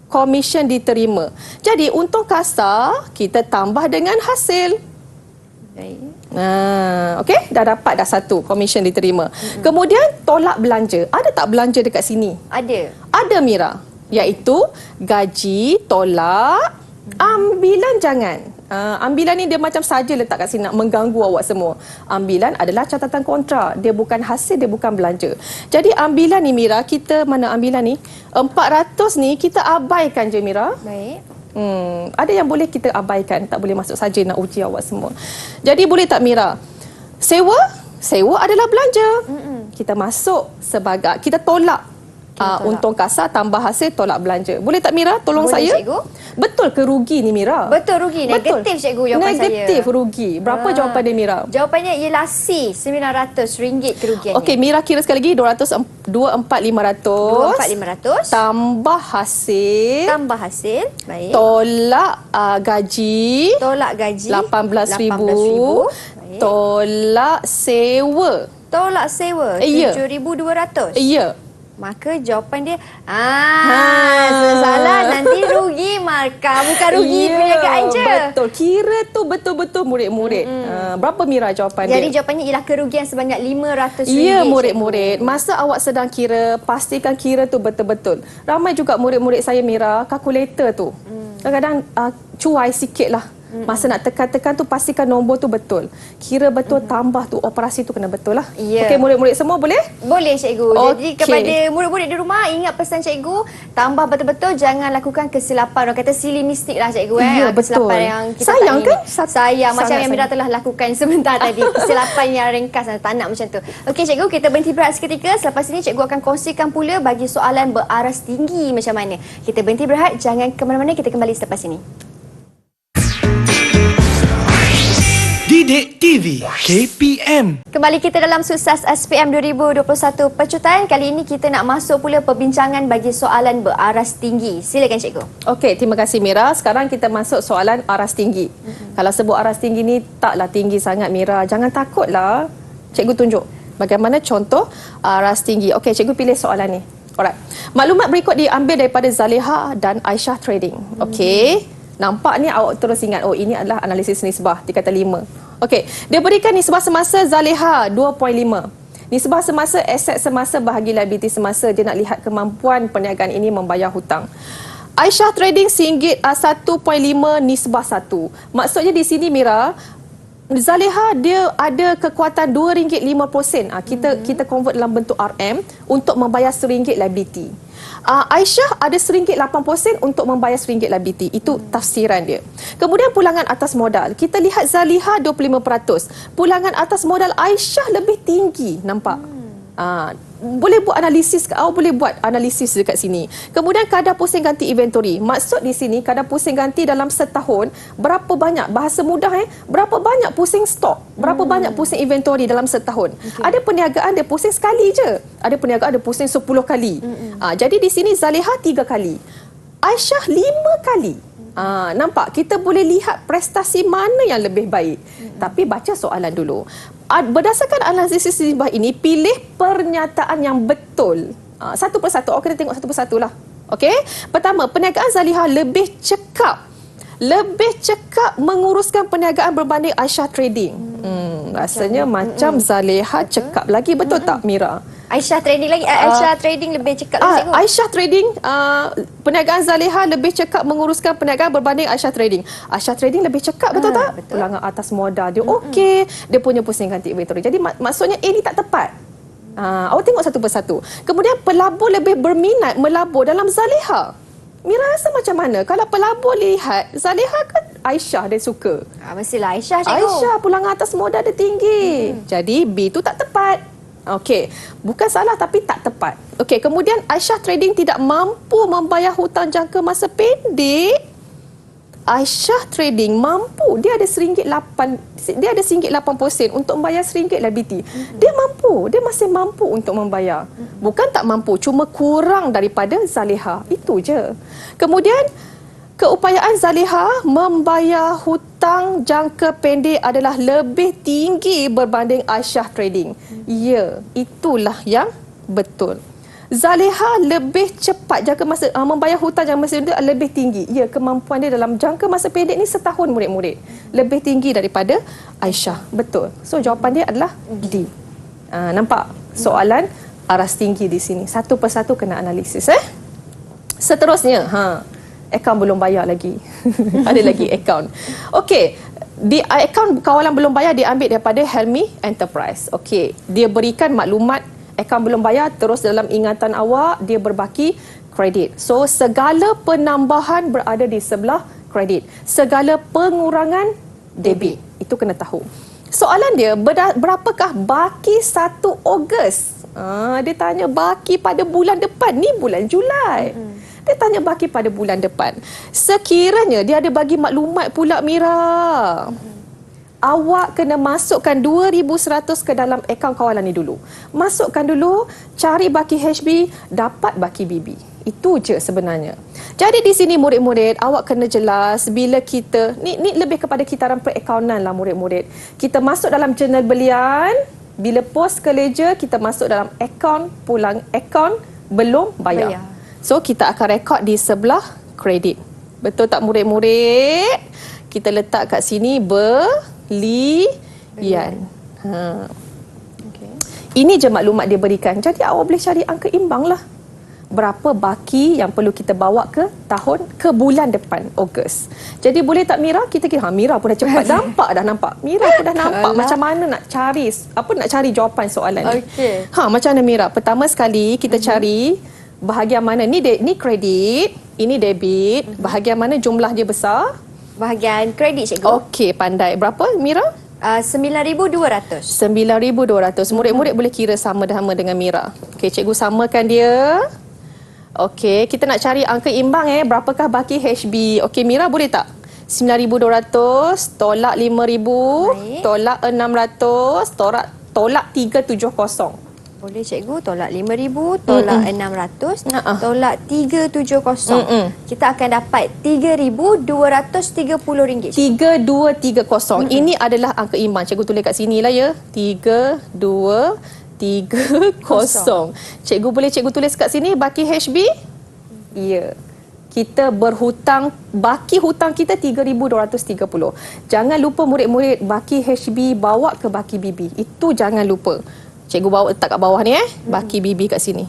Komisen diterima. Jadi untung kasar kita tambah dengan hasil. Baik. Okey, dah dapat dah satu komisen diterima. Kemudian tolak belanja. Ada tak belanja dekat sini? Ada. Ada Mira. Iaitu gaji, tolak, ambilan jangan. Ambilan ni dia macam saja letak kat sini nak mengganggu awak semua. Ambilan adalah catatan kontrak. Dia bukan hasil, dia bukan belanja. Jadi ambilan ni Mira, kita mana ambilan ni? 400 ni kita abaikan je Mira. Baik. Ada yang boleh kita abaikan, tak boleh masuk saja nak uji awak semua. Jadi boleh tak Mira? Sewa adalah belanja. Kita masuk sebagai, kita tolak. Untung kasar tambah hasil tolak belanja. Boleh tak Mira? Tolong Boleh, saya. cikgu. Betul ke rugi ni Mira? Betul rugi. Negatif cikgu jawapan saya. Negatif rugi. Berapa jawapan dia Mira? Jawapannya ialah C, RM900 kerugiannya. Okey, Mira kira sekali lagi 24500. 24500 Tambah hasil. Baik. Tolak gaji. Tolak gaji 18,000. Baik. Tolak sewa. Tolak sewa Ya. 7,200. Ya. Maka jawapan dia salah, nanti rugi markah, bukan rugi perniagaan je. Betul. Kira tu betul-betul murid-murid. Berapa Mira jawapan Jadi dia? jawapannya ialah kerugian sebanyak RM500. Ya murid-murid. Masa awak sedang kira, pastikan kira tu betul-betul. Ramai juga murid-murid saya Mira, kalkulator tu. Kadang-kadang cuai sikit lah. Masa nak tekan-tekan tu pastikan nombor tu betul. Kira betul, tambah tu, operasi tu kena betul lah. Ya. Okey murid-murid semua boleh? Boleh cikgu. Jadi Okey. kepada murid-murid di rumah, ingat pesan cikgu, tambah betul-betul, jangan lakukan kesilapan. Orang kata silly mistake lah cikgu. Ya, betul. Kesilapan yang kita Sayang tak ingin. kan? Sayang. Macam Sangat yang Mira sayang. telah lakukan sebentar tadi. Kesilapan yang ringkas, tak nak macam tu. Okey cikgu, kita berhenti berehat seketika. Selepas ini cikgu akan kongsikan pula bagi soalan beraras tinggi macam mana. Kita berhenti berehat, jangan ke mana-mana, kita kembali selepas ini. Didik TV KPM. Kembali kita dalam Sukses SPM 2021 pecutan. Kali ini kita nak masuk pula perbincangan bagi soalan beraras tinggi. Silakan cikgu. Okey, terima kasih Mira. Sekarang kita masuk soalan aras tinggi. Kalau sebut aras tinggi ni taklah tinggi sangat Mira. Jangan takutlah. Cikgu tunjuk bagaimana contoh aras tinggi. Okey, cikgu pilih soalan ni. Alright. Maklumat berikut diambil daripada Zaleha dan Aisyah Trading. Okey. Nampak ni awak terus ingat, oh ini adalah analisis nisbah tingkatan 5. Okey, dia berikan nisbah semasa Zaleha 2.5. Nisbah semasa aset semasa bahagi liability semasa. Dia nak lihat kemampuan perniagaan ini membayar hutang. Aisyah Trading RM1.5 nisbah 1. Maksudnya di sini Mira, Zaleha dia ada kekuatan RM2.50. Kita convert dalam bentuk RM untuk membayar RM1 liability. Aisyah ada RM1.80 untuk membayar RM1 liability. Itu tafsiran dia. Kemudian pulangan atas modal. Kita lihat Zaleha 25%. Pulangan atas modal Aisyah lebih tinggi. Nampak? Boleh buat analisis dekat sini. Kemudian kadar pusing ganti inventory. Maksud di sini kadar pusing ganti dalam setahun berapa banyak, bahasa mudah berapa banyak pusing stok, berapa banyak pusing inventory dalam setahun. Ada perniagaan dia pusing sekali je. Ada perniagaan dia pusing 10 kali. Jadi di sini Zaleha 3 kali. Aisyah 5 kali. Nampak? Kita boleh lihat prestasi mana yang lebih baik. Tapi baca soalan dulu. Berdasarkan analisis nisbah ini, pilih pernyataan yang betul. Satu persatu. Awak kena tengok satu persatu lah. Okey? Pertama, perniagaan Zaleha lebih cekap. Lebih cekap menguruskan perniagaan berbanding Aisyah Trading. Rasanya macam Zaleha cekap lagi. Betul tak Mira? Aisyah Trading lagi. Aisyah Trading lebih cekap lagi cikgu. Aisyah Trading, perniagaan Zaleha lebih cekap menguruskan perniagaan berbanding Aisyah Trading. Aisyah Trading lebih cekap, betul tak? Betul. Pulangan atas modal dia okey. Dia punya pusing ganti inventory. Jadi maksudnya A ni tak tepat. Awak tengok satu persatu. Kemudian pelabur lebih berminat melabur dalam Zaleha. Mira rasa macam mana? Kalau pelabur lihat Zaleha kan Aisyah dia suka. Mestilah Aisyah cikgu. Aisyah pulangan atas modal dia tinggi. Jadi B tu tak tepat. Okey, bukan salah tapi tak tepat. Okey, kemudian Aisyah Trading tidak mampu membayar hutang jangka masa pendek. Aisyah Trading mampu. Dia ada RM1.80 untuk membayar RM1 liability. Dia mampu. Dia masih mampu untuk membayar. Bukan tak mampu, cuma kurang daripada Zaleha. Itu je. Kemudian keupayaan Zaleha membayar hutang jangka pendek adalah lebih tinggi berbanding Aisyah Trading. Ya, itulah yang betul. Zaleha lebih cepat jangka masa membayar hutang jangka masa pendek lebih tinggi. Ya, kemampuan dia dalam jangka masa pendek ni setahun murid-murid. Lebih tinggi daripada Aisyah. Betul. So jawapan dia adalah D. Nampak soalan aras tinggi di sini. Satu persatu kena analisis. Seterusnya, akaun belum bayar lagi. Ada lagi akaun. Okey, di akaun kawalan belum bayar diambil daripada Helmi Enterprise. Okey, dia berikan maklumat akaun belum bayar terus dalam ingatan awak, dia berbaki kredit. So segala penambahan berada di sebelah kredit. Segala pengurangan debit. Itu kena tahu. Soalan dia, berapakah baki 1 Ogos? Dia tanya baki pada bulan depan. Ni bulan Julai. Dia tanya baki pada bulan depan. Sekiranya dia ada bagi maklumat pula Mira. Awak kena masukkan 2,100 ke dalam akaun kawalan ni dulu. Masukkan dulu, cari baki HB, dapat baki BB. Itu je sebenarnya. Jadi di sini murid-murid, awak kena jelas bila kita, ni lebih kepada kitaran perakaunan lah murid-murid. Kita masuk dalam jurnal belian, bila post ke ledger, kita masuk dalam akaun pulang, akaun belum bayar. So, kita akan rekod di sebelah kredit. Betul tak murid-murid? Kita letak kat sini belian. Ini je maklumat dia berikan. Jadi, awak boleh cari angka imbang lah. Berapa baki yang perlu kita bawa ke bulan depan, Ogos. Jadi, boleh tak Mira? Kita kira, Mira pun dah cepat. Nampak. Mira pun dah nampak macam mana nak cari jawapan soalan ni. Macam mana Mira? Pertama sekali, kita cari bahagian mana ni kredit, ini debit, bahagian mana jumlah dia besar? Bahagian kredit cikgu. Okey, pandai. Berapa Mira? 9,200. 9,200. Murid-murid boleh kira sama-sama dengan Mira. Okey, cikgu samakan dia. Okey, kita nak cari angka imbang Berapakah baki HB? Okey, Mira boleh tak? 9,200, tolak 5,000, Baik. tolak 600, tolak 370. Boleh cikgu, tolak 5,000, tolak 600, tolak 370. Kita akan dapat RM3,230. 3230. Ini adalah angka iman. Cikgu tulis kat sini lah ya. 3230. Cikgu boleh cikgu tulis kat sini baki HB? Ya. Kita berhutang, baki hutang kita 3,230. Jangan lupa murid-murid baki HB bawa ke baki BB. Itu jangan lupa. Cikgu bawa letak kat bawah ni baki BB kat sini.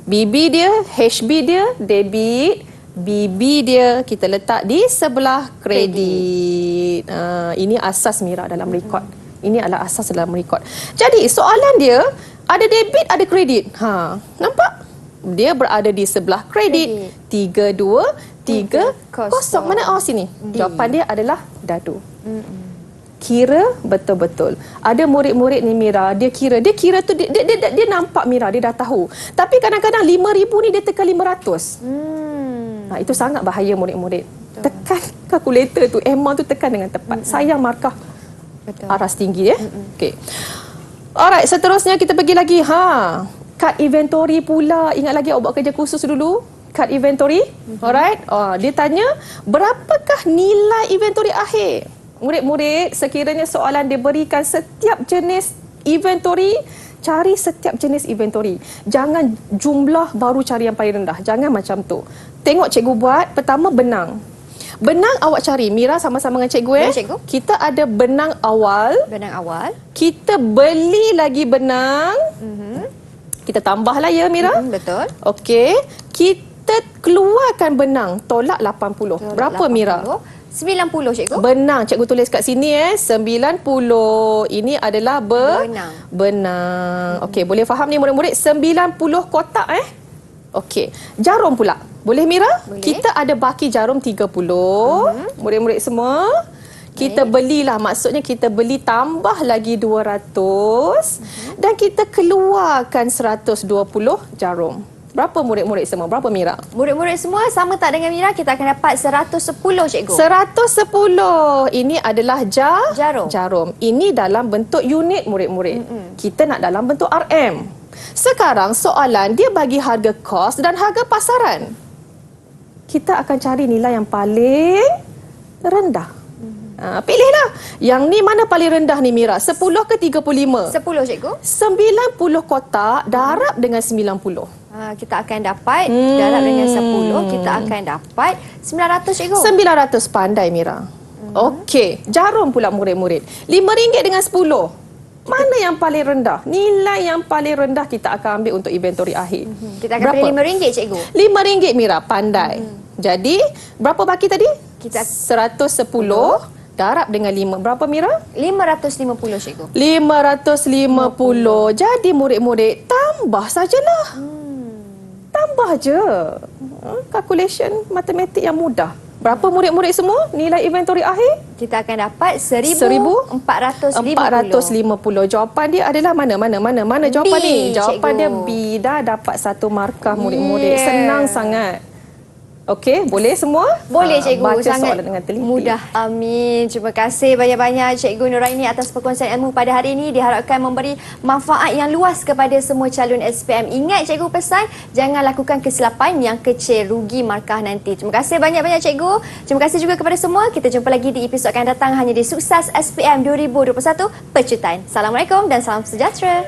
BB dia, HB dia debit, BB dia kita letak di sebelah kredit. Ini asas Mira dalam rekod. Ini adalah asas dalam rekod. Jadi soalan dia ada debit, ada kredit. Nampak? Dia berada di sebelah kredit. 3230. Mana sini? Jawapan dia adalah dadu. Kira betul-betul. Ada murid-murid ni Mira, dia kira tu dia nampak Mira, dia dah tahu. Tapi kadang-kadang 5,000 ni dia tekan 500. Itu sangat bahaya murid-murid. Tekan kalkulator tu, amount tu tekan dengan tepat. Sayang markah. Betul. Aras tinggi Okey. Alright, seterusnya kita pergi lagi. Kad inventory pula. Ingat lagi awak buat kerja khusus dulu. Kad inventory. Alright. Dia tanya, berapakah nilai inventory akhir? Murid-murid, sekiranya soalan diberikan setiap jenis inventory, cari setiap jenis inventory. Jangan jumlah baru cari yang paling rendah. Jangan macam tu. Tengok cikgu buat. Pertama, benang. Benang awak cari. Mira sama-sama dengan cikgu Cikgu. Kita ada benang awal. Benang awal. Kita beli lagi benang. Kita tambahlah ya Mira. Betul. Okey. Kita keluarkan benang. Tolak 80. Berapa 80. Mira? 90 cikgu. Benang. Cikgu tulis kat sini 90. Ini adalah benang. Okey, boleh faham ni murid-murid? 90 kotak Okey. Jarum pula. Boleh Mira? Boleh. Kita ada baki jarum 30. Murid-murid semua. Kita belilah, maksudnya kita beli tambah lagi 200 dan kita keluarkan 120 jarum. Berapa murid-murid semua? Berapa Mira? Murid-murid semua sama tak dengan Mira? Kita akan dapat 110 cikgu. 110. Ini adalah jarum. Ini dalam bentuk unit murid-murid. Kita nak dalam bentuk RM. Sekarang soalan dia bagi harga kos dan harga pasaran. Kita akan cari nilai yang paling rendah. Pilihlah. Yang ni mana paling rendah ni Mira? 10 ke 35? 10 cikgu. 90 kotak darab dengan 90. Kita akan dapat darab dengan 10, kita akan dapat 900 cikgu. 900. Pandai Mira. Okey, jarum pula murid-murid. RM5 dengan 10. Mana yang paling rendah? Nilai yang paling rendah kita akan ambil untuk inventory akhir. Kita akan pilih RM5 cikgu. RM5 Mira, pandai. Jadi, berapa baki tadi? Kita 110 darab dengan 5. Berapa Mira? 550 cikgu. 550. Jadi murid-murid tambah sajalah. Tambah je. Calculation matematik yang mudah. Berapa murid-murid semua nilai inventory akhir? Kita akan dapat 1,450. Jawapan dia adalah mana jawapan B, ni? Jawapan cikgu. dia B. Dah dapat 1 markah murid-murid. Senang sangat. Okey, boleh semua? Boleh cikgu, baca sangat soalan dengan teliti. mudah. Amin. Terima kasih banyak-banyak Cikgu Nuraini atas perkongsian ilmu pada hari ini. Diharapkan memberi manfaat yang luas kepada semua calon SPM. Ingat cikgu pesan, jangan lakukan kesilapan yang kecil, rugi markah nanti. Terima kasih banyak-banyak cikgu. Terima kasih juga kepada semua. Kita jumpa lagi di episod akan datang hanya di Sukses SPM 2021 Pecutan. Assalamualaikum dan salam sejahtera.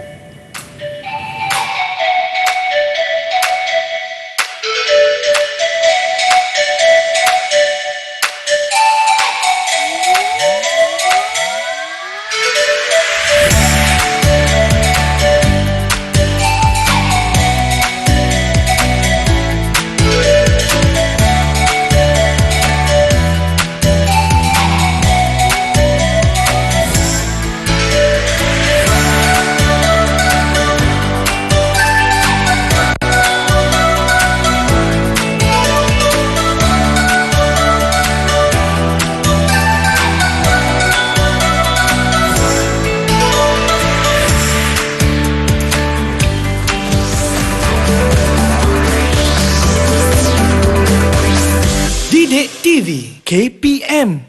Didik TV KPM